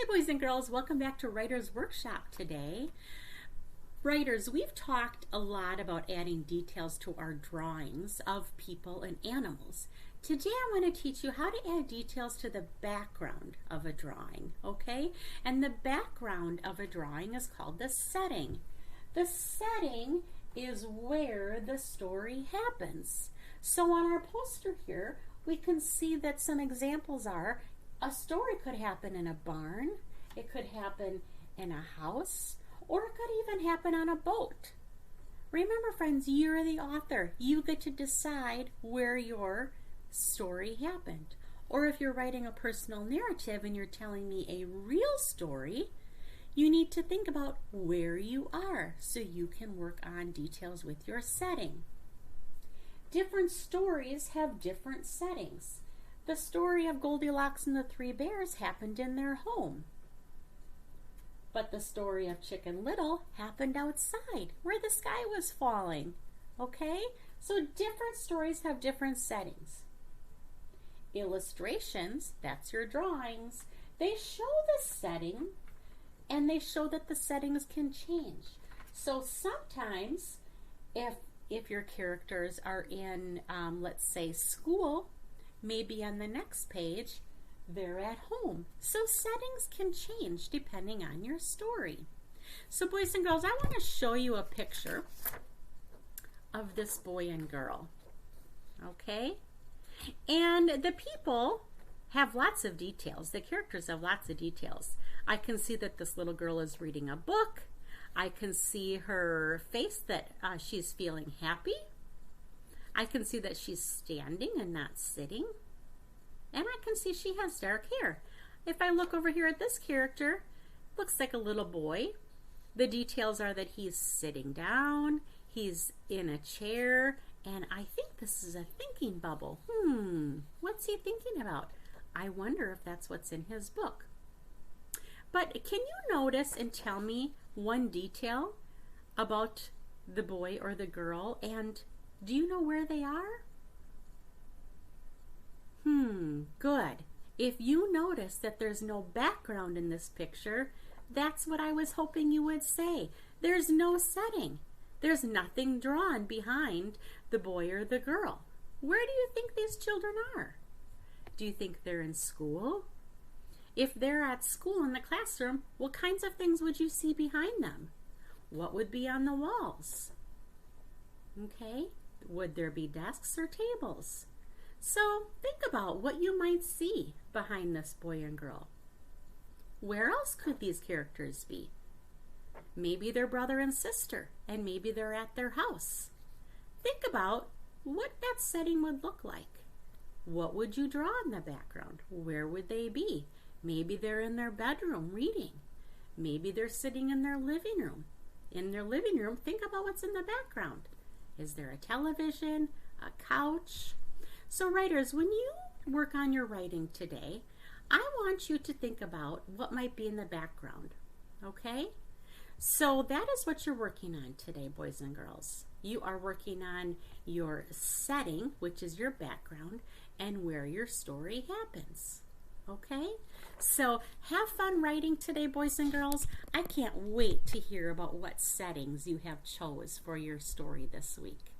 boys and girls, welcome back to Writers Workshop today. Writers, we've talked a lot about adding details to our drawings of people and animals. Today I'm going to teach you how to add details to the background of a drawing, okay? And the background of a drawing is called the setting. The setting is where the story happens. So on our poster here, we can see that some examples are a story could happen in a barn, it could happen in a house, or it could even happen on a boat. Remember, friends, you're the author. You get to decide where your story happened. Or if you're writing a personal narrative and you're telling me a real story, you need to think about where you are so you can work on details with your setting. Different stories have different settings. The story of Goldilocks and the Three Bears happened in their home. But the story of Chicken Little happened outside where the sky was falling. Okay? So different stories have different settings. Illustrations, that's your drawings, they show the setting and they show that the settings can change. So sometimes if your characters are in, let's say, school, maybe on the next page, they're at home. So settings can change depending on your story. So boys and girls, I want to show you a picture of this boy and girl. Okay? And the people have lots of details. The characters have lots of details. I can see that this little girl is reading a book. I can see her face that she's feeling happy. I can see that she's standing and not sitting. And I can see she has dark hair. If I look over here at this character, looks like a little boy. The details are that he's sitting down, he's in a chair, and I think this is a thinking bubble. What's he thinking about? I wonder if that's what's in his book. But can you notice and tell me one detail about the boy or the girl, and do you know where they are? Good. If you notice that there's no background in this picture, that's what I was hoping you would say. There's no setting. There's nothing drawn behind the boy or the girl. Where do you think these children are? Do you think they're in school? If they're at school in the classroom, what kinds of things would you see behind them? What would be on the walls? Okay, would there be desks or tables? So think about what you might see behind this boy and girl. Where else could these characters be? Maybe they're brother and sister, and maybe they're at their house. Think about what that setting would look like. What would you draw in the background? Where would they be? Maybe they're in their bedroom reading. Maybe they're sitting in their living room. In their living room, think about what's in the background. Is there a television, a couch? So writers, when you work on your writing today, I want you to think about what might be in the background, okay? So that is what you're working on today, boys and girls. You are working on your setting, which is your background, and where your story happens, okay? So have fun writing today, boys and girls. I can't wait to hear about what settings you have chose for your story this week.